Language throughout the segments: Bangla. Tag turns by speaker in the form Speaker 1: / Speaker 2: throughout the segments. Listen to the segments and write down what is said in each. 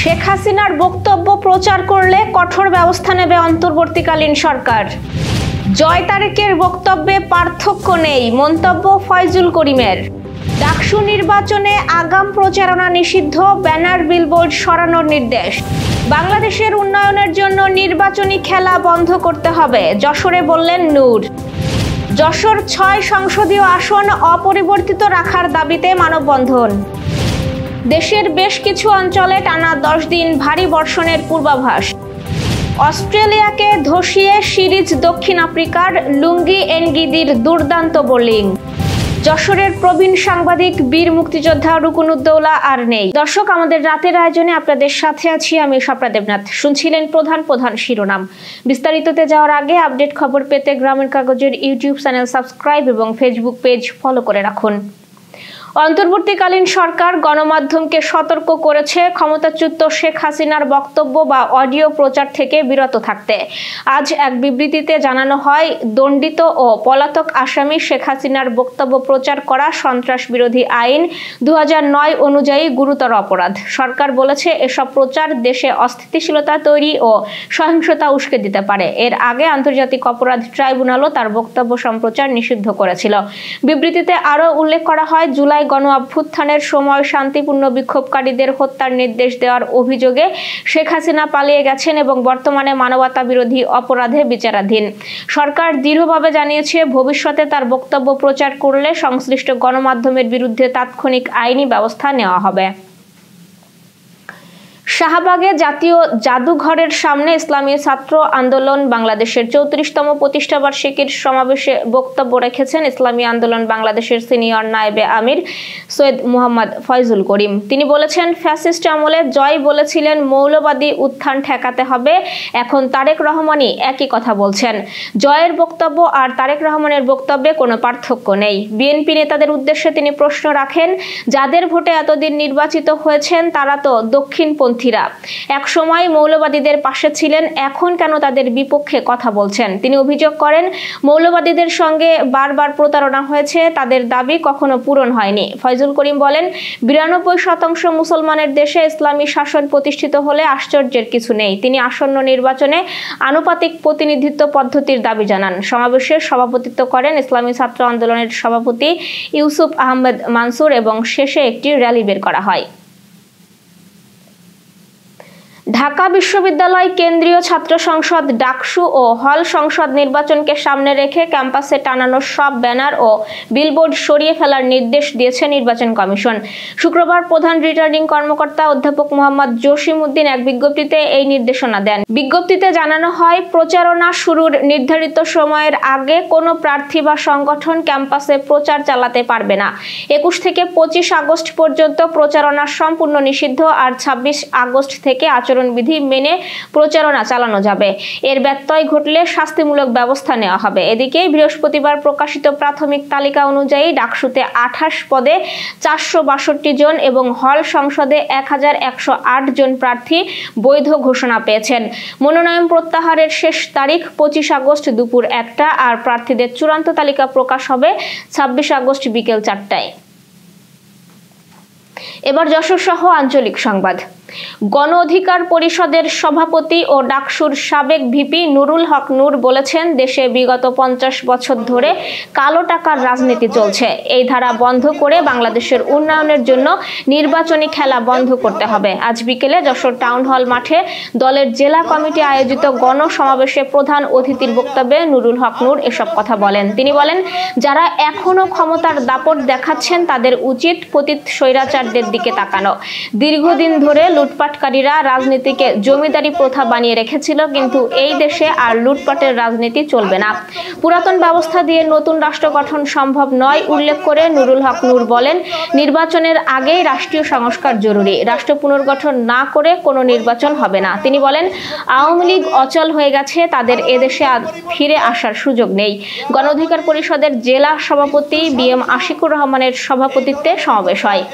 Speaker 1: শেখ হাসিনার বক্তব্য প্রচার করলে কঠোর ব্যবস্থা নেবে অন্তর্বর্তীকালীন সরকার। জয় তারেকের বক্তব্যে পার্থক্য নেই মন্তব্য ফয়জুল করিমের। ডাকসু নির্বাচনে আগাম প্রচারণা নিষিদ্ধ, ব্যানার বিলবোর্ড সরানোর নির্দেশ। বাংলাদেশের উন্নয়নের জন্য নির্বাচনী খেলা বন্ধ করতে হবে, যশোরে বললেন নূর। যশোর ৬ সংসদীয় আসন অপরিবর্তিত রাখার দাবিতে মানববন্ধন। দেশের বেশ কিছু অঞ্চলে টানা ১০ দিন ভারী বর্ষণের পূর্বাভাস। অস্ট্রেলিয়াকে ধসিয়ে সিরিজ দক্ষিণ আফ্রিকার, লুঙ্গি এনগিদির দুর্দান্ত বোলিং। যশোরের প্রবীণ সাংবাদিক বীর মুক্তিযোদ্ধা রুকনুদ্দৌলা আর নেই। দর্শক, আমাদের রাতের আয়োজনে আপনাদের সাথে আছি আমি স্বপ্না দেবনাথ। শুনছিলেন প্রধান শিরোনাম। বিস্তারিততে যাওয়ার আগে আপডেট খবর পেতে গ্রামের কাগজের ইউটিউব চ্যানেল সাবস্ক্রাইব এবং ফেসবুক পেজ ফলো করে রাখুন। অন্তর্বর্তীকালীন সরকার গণমাধ্যমকে সতর্ক করেছে ক্ষমতাচ্যুত শেখ হাসিনার বক্তব্য বা অডিও প্রচার থেকে বিরত থাকতে। আজ এক বিবৃতিতে জানানো হয়, দণ্ডিত ও পলাতক আসামি শেখ হাসিনার বক্তব্য প্রচার করা সন্ত্রাস বিরোধী আইন ২০০৯ অনুযায়ী গুরুতর অপরাধ। সরকার বলেছে, এসব প্রচার দেশে অস্থিতিশীলতা তৈরি ও সহিংসতা উস্কে দিতে পারে। এর আগে আন্তর্জাতিক অপরাধ ট্রাইব্যুনালও তার বক্তব্য সম্প্রচার নিষিদ্ধ করেছিল। বিবৃতিতে আরও উল্লেখ করা হয়, জুলাই গণ অভ্যুত্থানের সময় শান্তিপূর্ণ বিক্ষোভকারীদের হত্যার নির্দেশ দেওয়ার অভিযোগে শেখ হাসিনা পালিয়ে গেছেন এবং বর্তমানে মানবতা বিরোধী অপরাধে বিচারাধীন। সরকার দৃঢ়ভাবে জানিয়েছে, ভবিষ্যতে তার বক্তব্য প্রচার করলে সংশ্লিষ্ট গণমাধ্যমের বিরুদ্ধে তাৎক্ষণিক আইনি ব্যবস্থা নেওয়া হবে। শাহবাগে জাতীয় জাদুঘরের সামনে ইসলামী ছাত্র আন্দোলন বাংলাদেশের ৩৪তম প্রতিষ্ঠাবার্ষিকীর সমাবেশে বক্তব্য রেখেছেন ইসলামী আন্দোলন বাংলাদেশের সিনিয়র নায়েবে আমির সৈয়দ মোহাম্মদ ফয়জুল করিম। তিনি বলেছেন, ফ্যাসিস্ট আমলে জয় বলেছিলেন মৌলবাদী উত্থান ঠেকাতে হবে, এখন তারেক রহমানই একই কথা বলছেন। জয়ের বক্তব্য আর তারেক রহমানের বক্তব্যে কোনো পার্থক্য নেই। বিএনপি নেতাদের উদ্দেশ্যে তিনি প্রশ্ন রাখেন, যাদের ভোটে এতদিন নির্বাচিত হয়েছেন তারা তো দক্ষিণপন্থী। এক সময় মৌলবাদীদের পাশে ছিলেন, এখন কেন তাদের বিপক্ষে কথা বলছেন? তিনি অভিযোগ করেন, মৌলবাদীদের সঙ্গে বারবার প্রতারণা হয়েছে, তাদের দাবি কখনো পূরণ হয়নি। ফয়জুল করিম বলেন, ৯২% মুসলমানের দেশে ইসলামী শাসন প্রতিষ্ঠিত হলে আশ্চর্যের কিছু নেই। তিনি আসন্ন নির্বাচনে আনুপাতিক প্রতিনিধিত্ব পদ্ধতির দাবি জানান। সমাবেশে সভাপতিত্ব করেন ইসলামী ছাত্র আন্দোলনের সভাপতি ইউসুফ আহমেদ মানসুর এবং শেষে একটি র্যালি বের করা হয়। ঢাকা বিশ্ববিদ্যালয় কেন্দ্রীয় ছাত্র সংসদ ডাকসু ও হল সংসদ নির্বাচনকে সামনে রেখে ক্যাম্পাসে টানানো সব ব্যানার ও বিলবোর্ড সরিয়ে ফেলার নির্দেশ দিয়েছে নির্বাচন কমিশন। শুক্রবার প্রধান রিটার্নিং কর্মকর্তা অধ্যাপক মোহাম্মদ জসিম উদ্দিন এক বিজ্ঞপ্তিতে এই নির্দেশনা দেন। বিজ্ঞপ্তিতে জানানো হয়, প্রচারণা শুরুর নির্ধারিত সময়ের আগে কোনো প্রার্থী বা সংগঠন ক্যাম্পাসে প্রচার চালাতে পারবে না। ২১ থেকে ২৫ আগস্ট পর্যন্ত প্রচারণা সম্পূর্ণ নিষিদ্ধ, আর ২৬ আগস্ট থেকে বিধি মেনে প্রচারণা চালানো যাবে। এর ব্যত্যয় ঘটলে শাস্তিমূলক ব্যবস্থা নেওয়া হবে। এদিকে বৃহস্পতিবার প্রকাশিত প্রাথমিক তালিকা অনুযায়ী ডাকসুতে ২৮ পদে ৪৬২ জন এবং হল সংসদে ১১০৮ জন প্রার্থী বৈধ ঘোষণা পেয়েছেন। মনোনয়ন প্রত্যাহারের শেষ তারিখ ২৫ আগস্ট দুপুর ১টা, আর প্রার্থীদের চূড়ান্ত তালিকা প্রকাশ হবে ২৬ আগস্ট বিকেল ৪টায়। এবার যশোর সহ আঞ্চলিক সংবাদ। গণ অধিকার পরিষদের সভাপতি ও ডাকসুর সাবেক ভিপি নুরুল হক নূর বলেছেন, দেশে বিগত ৫০ বছর ধরে কালো টাকার রাজনীতি চলছে। এই ধারা বন্ধ করে বাংলাদেশের উন্নয়নের জন্য নির্বাচনী খেলা বন্ধ করতে হবে। আজ বিকেলে যশোর টাউন হল মাঠে দলের জেলা কমিটি আয়োজিত গণ সমাবেশে প্রধান অতিথির বক্তব্যে নুরুল হক নূর এসব কথা বলেন। তিনি বলেন, যারা এখনো ক্ষমতার দাপট দেখাচ্ছেন তাদের উচিত পতিত স্বৈরাচারদের দিকে তাকানো। দীর্ঘদিন ধরে লুটপাটকারীরা রাজনীতিকে জমিদারি প্রথা বানিয়ে রেখেছিল, কিন্তু এই দেশে আর লুটপাটের রাজনীতি চলবে না। পুরাতন ব্যবস্থা দিয়ে নতুন রাষ্ট্র গঠন সম্ভব নয় উল্লেখ করে নুরুল হক নূর বলেন, নির্বাচনের আগেই রাষ্ট্রীয় সংস্কার জরুরি। রাষ্ট্র পুনর্গঠন না করে কোনো নির্বাচন হবে না। তিনি বলেন, আওয়ামী লীগ অচল হয়ে গেছে, তাদের এদেশে ফিরে আসার সুযোগ নেই। গণ অধিকার পরিষদের জেলা সভাপতি বিএম আশিকুর রহমানের সভাপতিত্বে সমাবেশ হয়।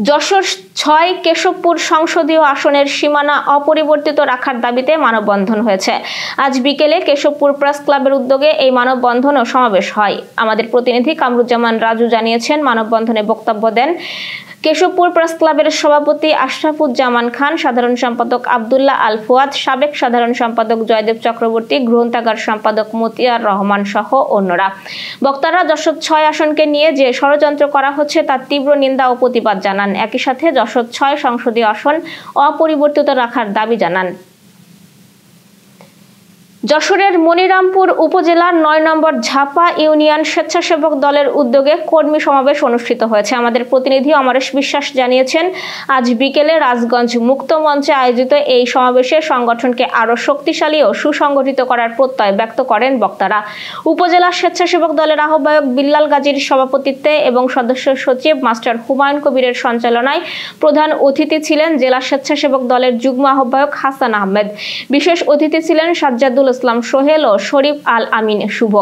Speaker 1: যশোর 6 কেশবপুর সংসদীয় আসনের সীমানা অপরিবর্তিত রাখার দাবিতে মানববন্ধন হয়েছে। আজ বিকেলে কেশবপুর প্রেস ক্লাবের উদ্যোগে এই মানববন্ধন ও সমাবেশ হয়। আমাদের প্রতিনিধি কামরুজ্জামান রাজু জানিয়েছেন, মানববন্ধনে বক্তব্য দেন কেশবপুর প্রেস ক্লাবের সভাপতি আশরাফুজ্জামান খান, সাধারণ সম্পাদক আব্দুল্লাহ আল ফুয়াদ, সাবেক সাধারণ সম্পাদক জয়দেব চক্রবর্তী, গ্রন্থাগার সম্পাদক মতিয়ার রহমান সহ অন্যরা। বক্তারা যশোর 6 আসনকে নিয়ে যে ষড়যন্ত্র করা হচ্ছে তার তীব্র নিন্দা ও প্রতিবাদ জানান। একই সাথে যশোর 6 সংসদীয় আসন অপরিবর্তিত রাখার দাবি জানান। যশোরের মনিরামপুর উপজেলার 9 নম্বর ঝাপা ইউনিয়ন স্বেচ্ছাসেবক দলের উদ্যোগে কর্মী সমাবেশ অনুষ্ঠিত হয়েছে। আমাদের প্রতিনিধি অমরেশ বিশ্বাস জানিয়েছেন, আজ বিকেলে রাজগঞ্জ মুক্ত মঞ্চে আয়োজিত এই সমাবেশে সংগঠনকে আরো শক্তিশালী ও সুসংগঠিত করার প্রত্যয় ব্যক্ত করেন বক্তারা। উপজেলা স্বেচ্ছাসেবক দলের আহ্বায়ক বিল্লাল গাজীর সভাপতিত্বে এবং সদস্য সচিব মাস্টার হুমায়ুন কবিরের সঞ্চালনায় প্রধান অতিথি ছিলেন জেলা স্বেচ্ছাসেবক দলের যুগ্ম আহ্বায়ক হাসান আহমেদ। বিশেষ অতিথি ছিলেন সাজ্জাদুল ইসলাম সোহেল ও শরীফ আল আমিন শুভ।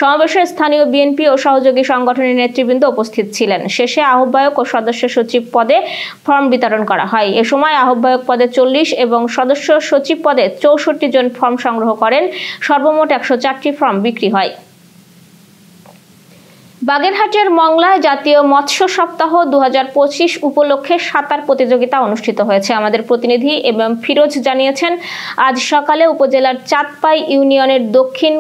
Speaker 1: সমাবেশে স্থানীয় বিএনপি ও সহযোগী সংগঠনের নেতৃবৃন্দ উপস্থিত ছিলেন। শেষে আহ্বায়ক ও সদস্য সচিব পদে ফর্ম বিতরণ করা হয়। এ সময় আহ্বায়ক পদে 40 এবং সদস্য সচিব পদে 64 জন ফর্ম সংগ্রহ করেন। সর্বমোট 104টি ফর্ম বিক্রি হয়। বাগেরহাটের মংলায় জাতীয় মৎস্য সপ্তাহ 2025 উপলক্ষে সাঁতার প্রতিযোগিতা অনুষ্ঠিত হয়েছে। আমাদের প্রতিনিধি এবং ফিরোজ জানিয়েছেন, আজ সকালে উপজেলার চাঁদপাই ইউনিয়নের দক্ষিণ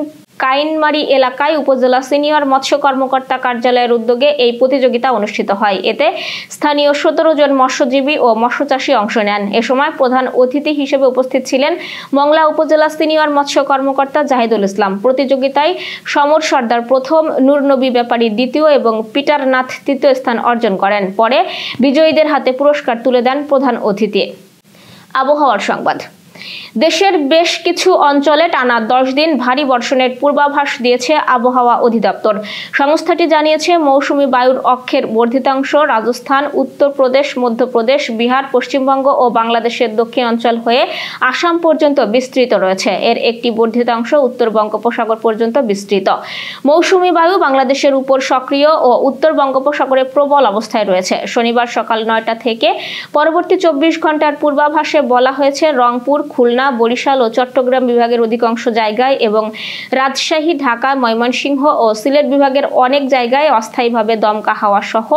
Speaker 1: কাইনমারি এলাকায় উপজেলা সিনিয়র মৎস্য কর্মকর্তা কার্যালয়ের উদ্যোগে এই প্রতিযোগিতা অনুষ্ঠিত হয়। এতে স্থানীয় 17 জন মৎস্যজীবী ও মৎস্যচাষী অংশ নেন। এ সময় প্রধান অতিথি হিসেবে উপস্থিত ছিলেন মংলা উপজেলা সিনিয়র মৎস্য কর্মকর্তা জাহিদুল ইসলাম। প্রতিযোগিতায় সমর সর্দার প্রথম, নূর নবী ব্যাপারী দ্বিতীয় এবং পিটার নাথ তৃতীয় স্থান অর্জন করেন। পরে বিজয়ীদের হাতে পুরস্কার তুলে দেন প্রধান অতিথি। আবহাওয়ার সংবাদ। দেশের বেশ কিছু অঞ্চলে টানা 10 দিন ভারী বর্ষণের পূর্বাভাস দিয়েছে আবহাওয়া অধিদপ্তর। সংস্থাটি জানিয়েছে, মৌসুমী বায়ুর অক্ষের বর্ধিতাংশ রাজস্থান, উত্তরপ্রদেশ, মধ্যপ্রদেশ, বিহার, পশ্চিমবঙ্গ ও বাংলাদেশের দক্ষিণ অঞ্চল হয়ে আসাম পর্যন্ত বিস্তৃত রয়েছে। এর একটি বর্ধিতাংশ উত্তর বঙ্গোপসাগর পর্যন্ত বিস্তৃত। মৌসুমী বায়ু বাংলাদেশের উপর সক্রিয় ও উত্তর বঙ্গোপসাগরে প্রবল অবস্থায় রয়েছে। শনিবার সকাল 9টা থেকে পরবর্তী 24 ঘন্টার পূর্বাভাসে বলা হয়েছে, রংপুর, খুলনা, বরিশাল ও চট্টগ্রাম বিভাগের অধিকাংশ জায়গায় এবং রাজশাহী, ঢাকা, ময়মনসিংহ ও সিলেট বিভাগের অনেক জায়গায় অস্থায়ীভাবে দমকা হাওয়া সহ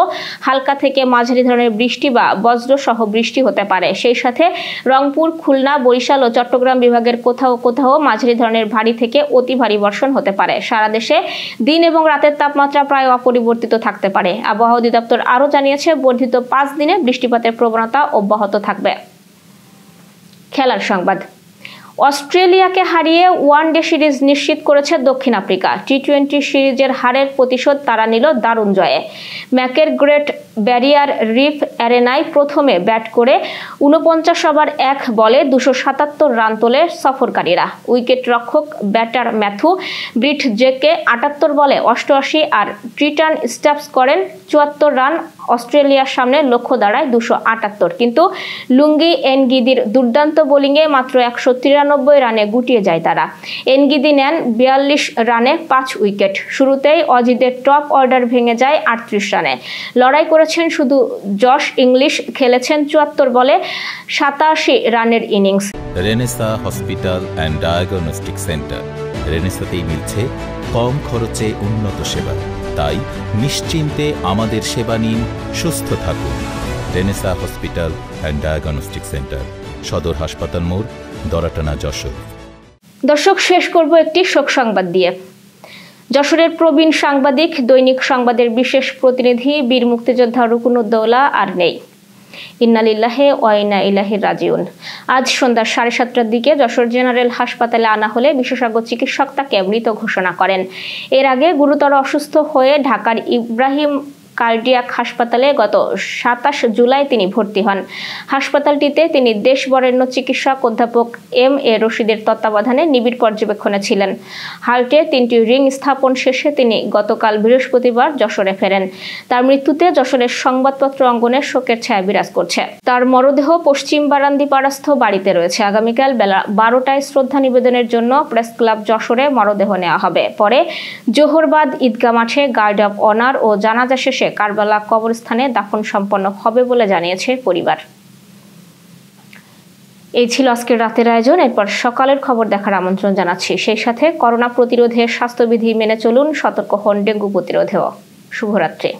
Speaker 1: হালকা থেকে মাঝারি ধরনের বৃষ্টি বা বজ্র সহ বৃষ্টি হতে পারে। সেই সাথে রংপুর, খুলনা, বরিশাল ও চট্টগ্রাম বিভাগের কোথাও কোথাও মাঝারি ধরনের ভারী থেকে অতি ভারী বর্ষণ হতে পারে। সারা দেশে দিন এবং রাতের তাপমাত্রা প্রায় অপরিবর্তিত থাকতে পারে। আবহাওয়া অধিদপ্তর আরও জানিয়েছে, বর্ধিত 5 দিনে বৃষ্টিপাতের প্রবণতা অব্যাহত থাকবে। খেলার সংবাদ। অস্ট্রেলিয়াকে হারিয়ে ওয়ানডে সিরিজ নিশ্চিত করেছে দক্ষিণ আফ্রিকা। টি-20 সিরিজের হারের প্রতিশোধ তারা নিল দারুণ জয়ে। ম্যাকের গ্রেট ব্যারিয়ার রিফ অ্যারেনায় প্রথমে ব্যাট করে 49 ওভার 1 বলে 277 রান তোলে সফরকারীরা। উইকেট রক্ষক ব্যাটার ম্যাথু ব্রিটজেকে 78 বলে 88 আর ট্রিটন স্টাফস করেন 74 রান। অস্ট্রেলিয়ার সামনে লক্ষ্য দাঁড়ায় 278, কিন্তু লুঙ্গি এনগিদির দুর্দান্ত বোলিংয়ে মাত্র 193 রানে গুটিয়ে যায় তারা। এনগিদি নেন 42 রানে 5 উইকেট। শুরুতেই অজিদের টপ অর্ডার ভেঙে যায় 38 রানে। লড়াই করেছেন শুধু জশ ইংলিশ, খেলেছেন 74 বলে 87 রানের ইনিংস।
Speaker 2: Renaissance hospital and diagnostic centre. রেনেসাতেই মিলছে কম খরচে উন্নত সেবা। তাই নিশ্চিন্তে আমাদের সেবা নিন, সুস্থ থাকুন। Renaissance hospital and diagnostic centre, সদর হাসপাতাল মোড়, দরাটানা, যশোর।
Speaker 1: দর্শক, শেষ করব একটি শোক সংবাদ দিয়ে। যশোরের প্রবীণ সাংবাদিক, দৈনিক সংবাদের বিশেষ প্রতিনিধি বীর মুক্তিযোদ্ধা রুকুনুদ্দৌলা আর নেই। ইন্না লিল্লাহি ওয়া ইন্না ইলাইহি রাজিউন। আজ সন্ধ্যা 7:30টার দিকে যশোর জেনারেল হাসপাতালে আনা হলে বিশেষজ্ঞ চিকিৎসক তাকে মৃত ঘোষণা করেন। এর আগে গুরুতর অসুস্থ হয়ে ঢাকার ইব্রাহিম কার্ডিয়াক হাসপাতালে গত 27 জুলাই তিনি ভর্তি হন। হাসপাতালটিতে তিনি দেশ বরেণ্য চিকিৎসক অধ্যাপক M.A. রশিদের তত্ত্বাবধানে নিবিড় পর্যবেক্ষণে ছিলেন। হার্টে 3টি রিং স্থাপন শেষে তিনি গতকাল বৃহস্পতিবার যশোরে ফেরেন। তার মৃত্যুতে যশোরের সংবাদপত্র অঙ্গনে শোকের ছায়া বিরাজ করছে। তার মরদেহ পশ্চিম বারান্দিপাড়াস্থ বাড়িতে রয়েছে। আগামীকাল বেলা 12টায় শ্রদ্ধা নিবেদনের জন্য প্রেস ক্লাব যশোরে মরদেহ নেওয়া হবে। পরে জোহরবাদ ঈদগাহ মাঠে গার্ড অব অনার ও জানাজা শেষে শেষে কারবালা কবরস্থানে দাফন সম্পন্ন হবে বলে জানিয়েছে পরিবার। এই ছিল আজকের রাতের আয়োজন। এরপর সকালের খবর দেখার আমন্ত্রণ জানাচ্ছি। সেই সাথে করোনা প্রতিরোধে স্বাস্থ্যবিধি মেনে চলুন, সতর্ক হন ডেঙ্গু প্রতিরোধেও। শুভরাত্রি।